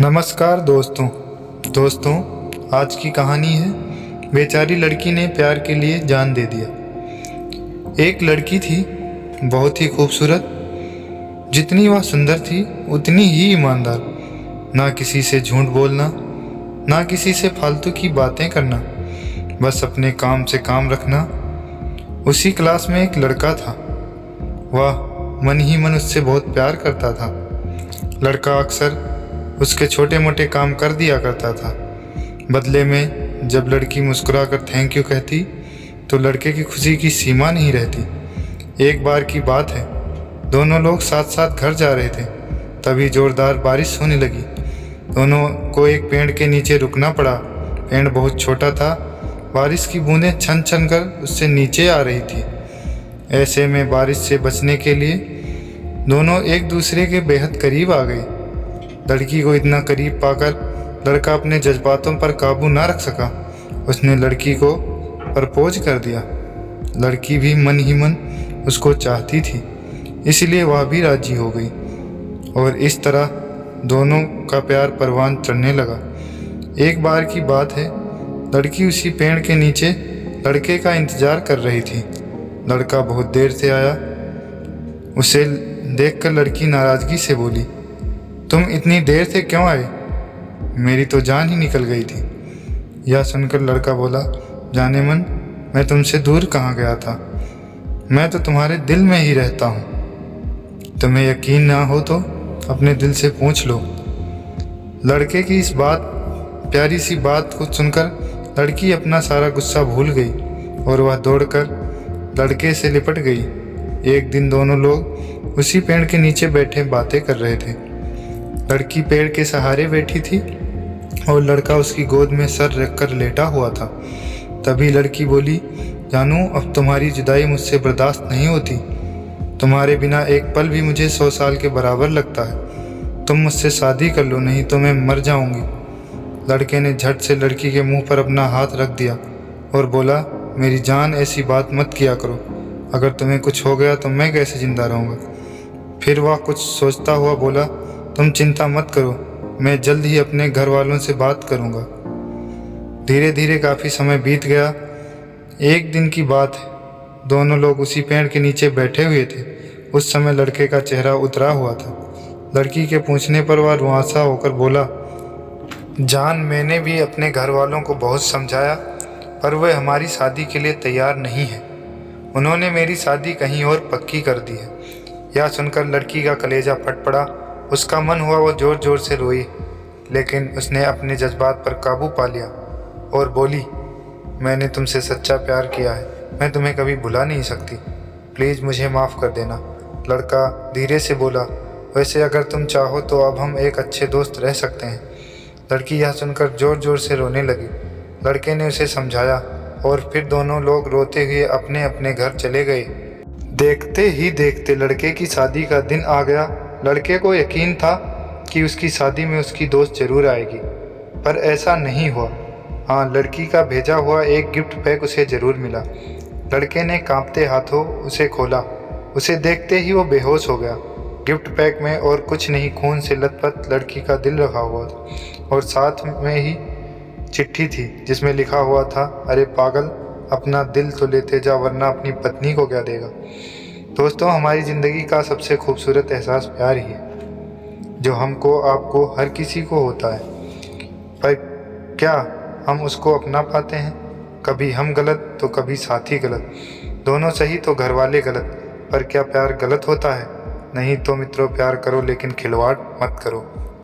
नमस्कार दोस्तों, आज की कहानी है बेचारी लड़की ने प्यार के लिए जान दे दिया। एक लड़की थी बहुत ही खूबसूरत। जितनी वह सुंदर थी उतनी ही ईमानदार। ना किसी से झूठ बोलना, ना किसी से फालतू की बातें करना, बस अपने काम से काम रखना। उसी क्लास में एक लड़का था। वह मन ही मन उससे बहुत प्यार करता था। लड़का अक्सर उसके छोटे मोटे काम कर दिया करता था। बदले में जब लड़की मुस्कुरा कर थैंक यू कहती तो लड़के की खुशी की सीमा नहीं रहती। एक बार की बात है, दोनों लोग साथ साथ घर जा रहे थे। तभी जोरदार बारिश होने लगी। दोनों को एक पेड़ के नीचे रुकना पड़ा। पेड़ बहुत छोटा था। बारिश की बूंदें छन छन कर उससे नीचे आ रही थी। ऐसे में बारिश से बचने के लिए दोनों एक दूसरे के बेहद करीब आ गए। लड़की को इतना करीब पाकर लड़का अपने जज्बातों पर काबू ना रख सका। उसने लड़की को प्रपोज कर दिया। लड़की भी मन ही मन उसको चाहती थी, इसलिए वह भी राजी हो गई और इस तरह दोनों का प्यार परवान चढ़ने लगा। एक बार की बात है, लड़की उसी पेड़ के नीचे लड़के का इंतजार कर रही थी। लड़का बहुत देर से आया। उसे देखकर लड़की नाराज़गी से बोली, तुम इतनी देर से क्यों आए? मेरी तो जान ही निकल गई थी। यह सुनकर लड़का बोला, जाने मन, मैं तुमसे दूर कहाँ गया था। मैं तो तुम्हारे दिल में ही रहता हूँ। तुम्हें यकीन ना हो तो अपने दिल से पूछ लो। लड़के की इस प्यारी सी बात को सुनकर लड़की अपना सारा गुस्सा भूल गई और वह दौड़कर लड़के से लिपट गई। एक दिन दोनों लोग उसी पेड़ के नीचे बैठे बातें कर रहे थे। लड़की पेड़ के सहारे बैठी थी और लड़का उसकी गोद में सर रखकर लेटा हुआ था। तभी लड़की बोली, जानू, अब तुम्हारी जुदाई मुझसे बर्दाश्त नहीं होती। तुम्हारे बिना एक पल भी मुझे 100 साल के बराबर लगता है। तुम मुझसे शादी कर लो, नहीं तो मैं मर जाऊंगी। लड़के ने झट से लड़की के मुंह पर अपना हाथ रख दिया और बोला, मेरी जान, ऐसी बात मत किया करो। अगर तुम्हें कुछ हो गया तो मैं कैसे जिंदा रहूँगा। फिर वह कुछ सोचता हुआ बोला, तुम चिंता मत करो, मैं जल्द ही अपने घर वालों से बात करूंगा। धीरे धीरे काफ़ी समय बीत गया। एक दिन की बात है, दोनों लोग उसी पेड़ के नीचे बैठे हुए थे। उस समय लड़के का चेहरा उतरा हुआ था। लड़की के पूछने पर वह रुआंसा होकर बोला, जान, मैंने भी अपने घर वालों को बहुत समझाया, पर वे हमारी शादी के लिए तैयार नहीं है। उन्होंने मेरी शादी कहीं और पक्की कर दी है। यह सुनकर लड़की का कलेजा फट पड़ा। उसका मन हुआ वो ज़ोर ज़ोर से रोई, लेकिन उसने अपने जज्बात पर काबू पा लिया और बोली, मैंने तुमसे सच्चा प्यार किया है। मैं तुम्हें कभी भुला नहीं सकती। प्लीज़ मुझे माफ़ कर देना। लड़का धीरे से बोला, वैसे अगर तुम चाहो तो अब हम एक अच्छे दोस्त रह सकते हैं। लड़की यह सुनकर ज़ोर ज़ोर से रोने लगी। लड़के ने उसे समझाया और फिर दोनों लोग रोते हुए अपने अपने घर चले गए। देखते ही देखते लड़के की शादी का दिन आ गया। लड़के को यकीन था कि उसकी शादी में उसकी दोस्त जरूर आएगी, पर ऐसा नहीं हुआ। हाँ, लड़की का भेजा हुआ एक गिफ्ट पैक उसे जरूर मिला। लड़के ने कांपते हाथों उसे खोला। उसे देखते ही वो बेहोश हो गया। गिफ्ट पैक में और कुछ नहीं, खून से लथपथ लड़की का दिल रखा हुआ था और साथ में ही चिट्ठी थी जिसमें लिखा हुआ था, अरे पागल, अपना दिल तो लेते जा, वरना अपनी पत्नी को क्या देगा। दोस्तों, हमारी ज़िंदगी का सबसे खूबसूरत एहसास प्यार ही है, जो हमको, आपको, हर किसी को होता है। पर क्या हम उसको अपना पाते हैं? कभी हम गलत तो कभी साथी गलत। दोनों सही तो घर वाले गलत। पर क्या प्यार गलत होता है? नहीं तो मित्रों, प्यार करो लेकिन खिलवाड़ मत करो।